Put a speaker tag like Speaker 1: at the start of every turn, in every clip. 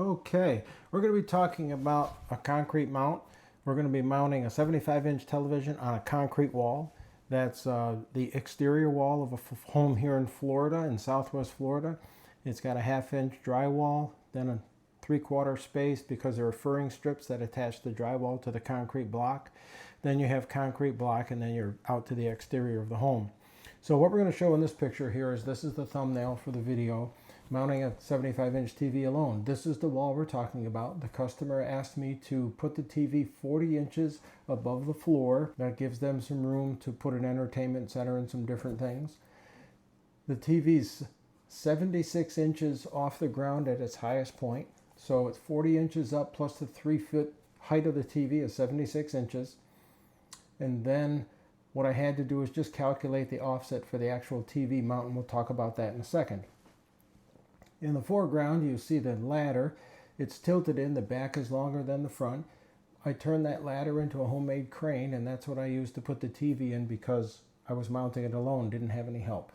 Speaker 1: Okay, we're going to be talking about a concrete mount. We're going to be mounting a 75-inch television on a concrete wall. That's the exterior wall of a home here in Florida, in Southwest Florida. It's got a 1/2 inch drywall, then a 3/4 space because there are furring strips that attach the drywall to the concrete block. Then you have concrete block, and then you're out to the exterior of the home. So what we're going to show in this picture here is this is the thumbnail for the video, mounting a 75-inch TV alone. This is the wall we're talking about. The customer asked me to put the TV 40 inches above the floor. That gives them some room to put an entertainment center and some different things. The TV's 76 inches off the ground at its highest point. So it's 40 inches up plus the 3-foot height of the TV is 76 inches. And then what I had to do is just calculate the offset for the actual TV mount, and we'll talk about that in a second. In the foreground, you see the ladder. It's tilted in. The back is longer than the front. I turned that ladder into a homemade crane, and that's what I used to put the TV in because I was mounting it alone, didn't have any help.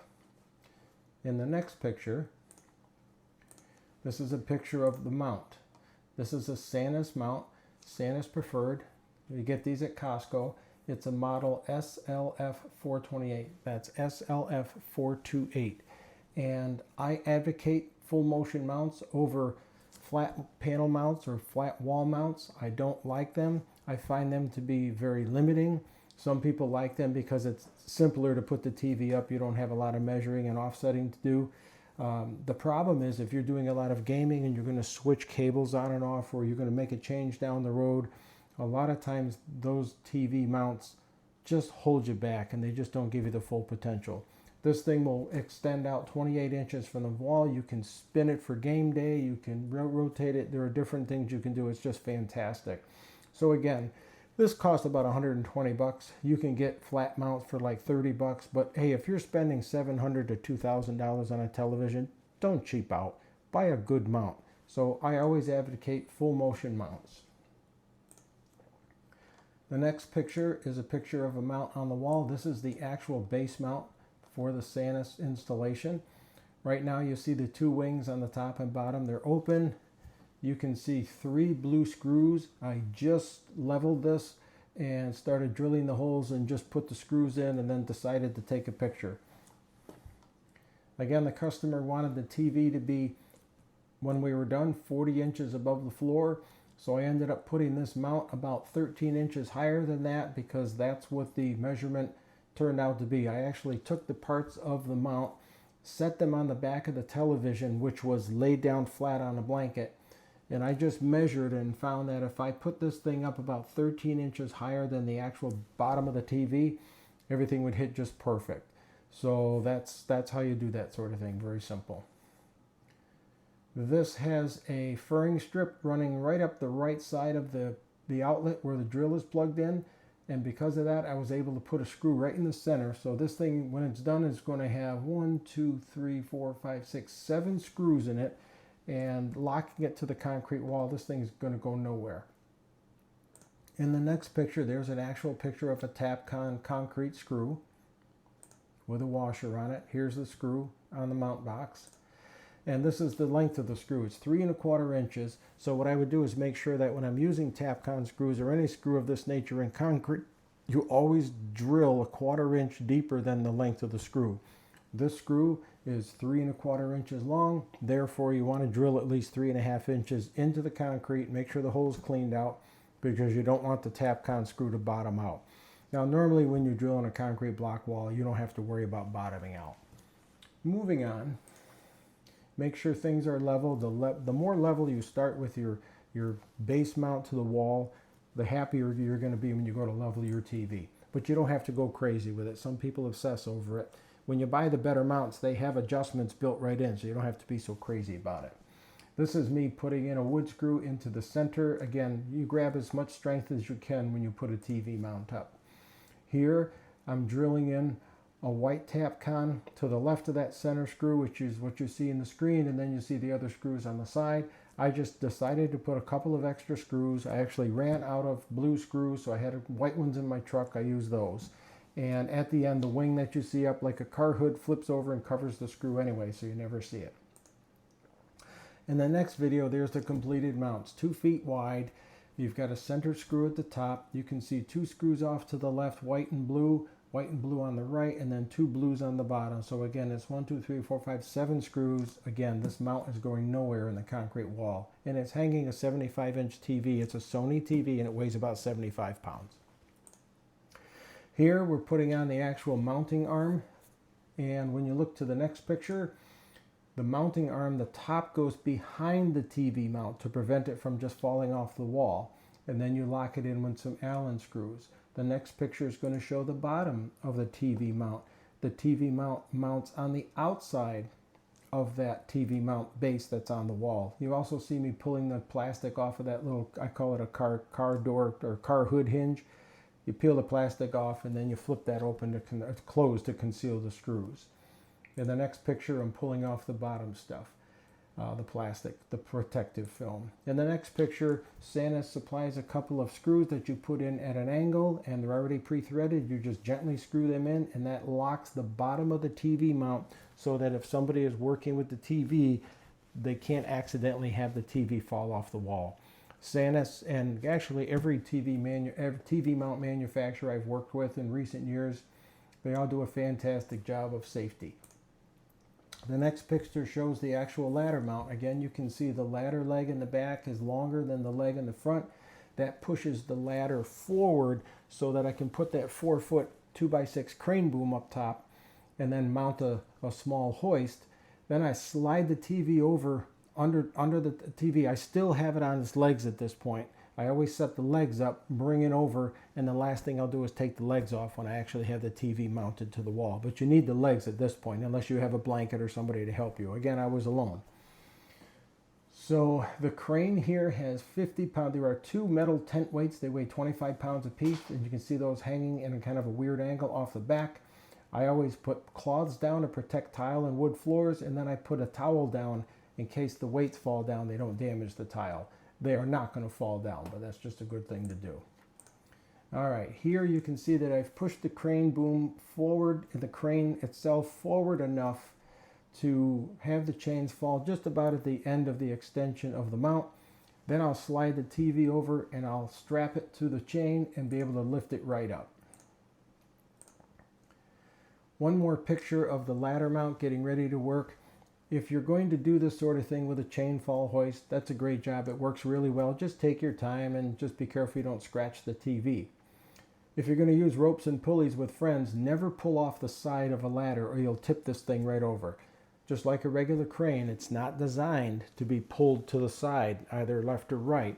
Speaker 1: In the next picture, this is a picture of the mount. This is a Santa's mount, Santa's preferred. You get these at Costco. It's a model SLF 428. That's SLF 428. And I advocate full motion mounts over flat panel mounts or flat wall mounts. I don't like them. I find them to be very limiting. Some people like them because it's simpler to put the TV up. You don't have a lot of measuring and offsetting to do. The problem is if you're doing a lot of gaming and you're going to switch cables on and off, or you're going to make a change down the road, a lot of times those TV mounts just hold you back and they just don't give you the full potential. This thing will extend out 28 inches from the wall. You can spin it for game day. You can rotate it. There are different things you can do. It's just fantastic. So again, this costs about 120 bucks. You can get flat mounts for like 30 bucks. But hey, if you're spending $700 to $2,000 on a television, don't cheap out. Buy a good mount. So I always advocate full motion mounts. The next picture is a picture of a mount on the wall. This is the actual base mount for the Santa's installation. Right now you see the two wings on the top and bottom. They're open. You can see 3 blue screws. I just leveled this and started drilling the holes and just put the screws in and then decided to take a picture. Again, the customer wanted the TV to be, when we were done, 40 inches above the floor. So I ended up putting this mount about 13 inches higher than that because that's what the measurement turned out to be. I actually took the parts of the mount, set them on the back of the television, which was laid down flat on a blanket, and I just measured and found that if I put this thing up about 13 inches higher than the actual bottom of the TV, everything would hit just perfect. So that's how you do that sort of thing. Very simple. This has a furring strip running right up the right side of the outlet where the drill is plugged in. And because of that, I was able to put a screw right in the center. So this thing, when it's done, is going to have 1, 2, 3, 4, 5, 6, 7 screws in it. And locking it to the concrete wall, this thing is going to go nowhere. In the next picture, there's an actual picture of a Tapcon concrete screw with a washer on it. Here's the screw on the mount box. And this is the length of the screw. It's 3 1/4 inches. So what I would do is make sure that when I'm using Tapcon screws or any screw of this nature in concrete, you always drill 1/4 inch deeper than the length of the screw. This screw is 3 1/4 inches long. Therefore, you want to drill at least 3 1/2 inches into the concrete. Make sure the hole's cleaned out because you don't want the Tapcon screw to bottom out. Now, normally when you drill in a concrete block wall, you don't have to worry about bottoming out. Moving on. Make sure things are level. The more level you start with your base mount to the wall, the happier you're going to be when you go to level your TV. But you don't have to go crazy with it. Some people obsess over it. When you buy the better mounts, they have adjustments built right in, so you don't have to be so crazy about it. This is me putting in a wood screw into the center. Again, you grab as much strength as you can when you put a TV mount up. Here, I'm drilling in a white Tapcon to the left of that center screw, which is what you see in the screen, and then you see the other screws on the side. I just decided to put a couple of extra screws. I actually ran out of blue screws, so I had white ones in my truck. I used those. And at the end, the wing that you see up like a car hood flips over and covers the screw anyway, so you never see it. In the next video, there's the completed mount. It's 2 feet wide. You've got a center screw at the top. You can see 2 screws off to the left, white and blue on the right, and then 2 blues on the bottom. So again, it's 1, 2, 3, 4, 5, 7 screws. Again, this mount is going nowhere in the concrete wall. And it's hanging a 75-inch TV. It's a Sony TV, and it weighs about 75 pounds. Here, we're putting on the actual mounting arm. And when you look to the next picture, the mounting arm, the top goes behind the TV mount to prevent it from just falling off the wall. And then you lock it in with some Allen screws. The next picture is going to show the bottom of the TV mount. The TV mount mounts on the outside of that TV mount base that's on the wall. You also see me pulling the plastic off of that little, I call it a car door or car hood hinge. You peel the plastic off and then you flip that open to close to conceal the screws. In the next picture, I'm pulling off the bottom stuff, the plastic, the protective film. In the next picture, Santa supplies a couple of screws that you put in at an angle, and they're already pre-threaded. You just gently screw them in, and that locks the bottom of the TV mount so that if somebody is working with the TV, they can't accidentally have the TV fall off the wall. Santa, and actually every TV mount manufacturer I've worked with in recent years, they all do a fantastic job of safety. The next picture shows the actual ladder mount. Again, you can see the ladder leg in the back is longer than the leg in the front. That pushes the ladder forward so that I can put that 4-foot 2x6 crane boom up top and then mount a small hoist. Then I slide the TV over under the TV. I still have it on its legs at this point. I always set the legs up, bring it over, and the last thing I'll do is take the legs off when I actually have the TV mounted to the wall. But you need the legs at this point, unless you have a blanket or somebody to help you. Again, I was alone. So the crane here has 50 pounds. There are 2 metal tent weights. They weigh 25 pounds apiece, and you can see those hanging in a kind of a weird angle off the back. I always put cloths down to protect tile and wood floors, and then I put a towel down in case the weights fall down, they don't damage the tile. They are not going to fall down, but that's just a good thing to do. All right, here you can see that I've pushed the crane boom forward and the crane itself forward enough to have the chains fall just about at the end of the extension of the mount. Then I'll slide the TV over and I'll strap it to the chain and be able to lift it right up. One more picture of the ladder mount getting ready to work. If you're going to do this sort of thing with a chain fall hoist, that's a great job. It works really well. Just take your time and just be careful you don't scratch the TV. If you're going to use ropes and pulleys with friends, never pull off the side of a ladder or you'll tip this thing right over. Just like a regular crane, it's not designed to be pulled to the side, either left or right.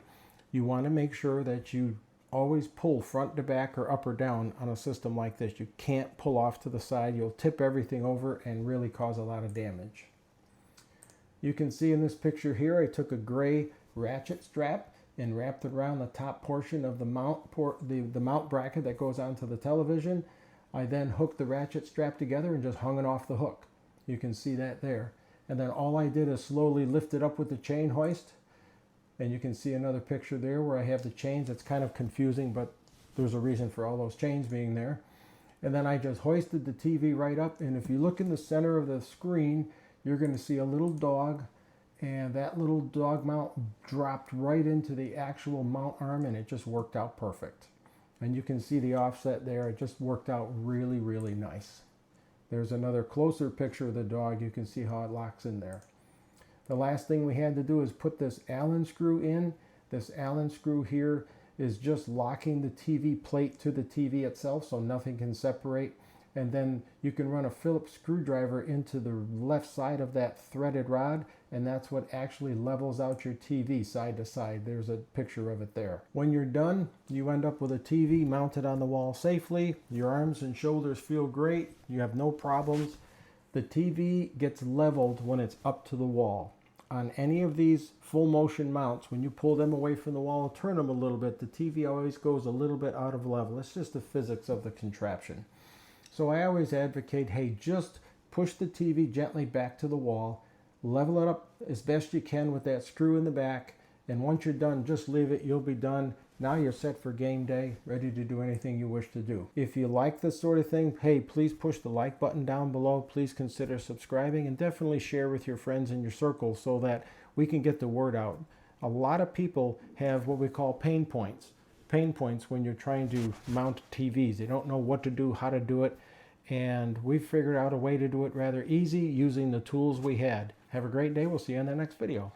Speaker 1: You want to make sure that you always pull front to back or up or down on a system like this. You can't pull off to the side. You'll tip everything over and really cause a lot of damage. You can see in this picture here, I took a gray ratchet strap and wrapped it around the top portion of the mount, the mount bracket that goes onto the television. I then hooked the ratchet strap together and just hung it off the hook. You can see that there. And then all I did is slowly lift it up with the chain hoist. And you can see another picture there where I have the chains. It's kind of confusing, but there's a reason for all those chains being there. And then I just hoisted the TV right up. And if you look in the center of the screen, you're going to see a little dog, and that little dog mount dropped right into the actual mount arm, and it just worked out perfect. And you can see the offset there. It just worked out really, really nice. There's another closer picture of the dog. You can see how it locks in there. The last thing we had to do is put this Allen screw in. This Allen screw here is just locking the TV plate to the TV itself so nothing can separate. And then you can run a Phillips screwdriver into the left side of that threaded rod, and that's what actually levels out your TV side to side. There's a picture of it there. When you're done, you end up with a TV mounted on the wall safely. Your arms and shoulders feel great. You have no problems. The TV gets leveled when it's up to the wall. On any of these full motion mounts, when you pull them away from the wall and turn them a little bit, the TV always goes a little bit out of level. It's just the physics of the contraption. So I always advocate, hey, just push the TV gently back to the wall, level it up as best you can with that screw in the back, and once you're done, just leave it, you'll be done. Now you're set for game day, ready to do anything you wish to do. If you like this sort of thing, hey, please push the like button down below. Please consider subscribing and definitely share with your friends in your circle so that we can get the word out. A lot of people have what we call pain points. Pain points when you're trying to mount TVs. They don't know what to do, how to do it, and we've figured out a way to do it rather easy using the tools we had. Have a great day. We'll see you in the next video.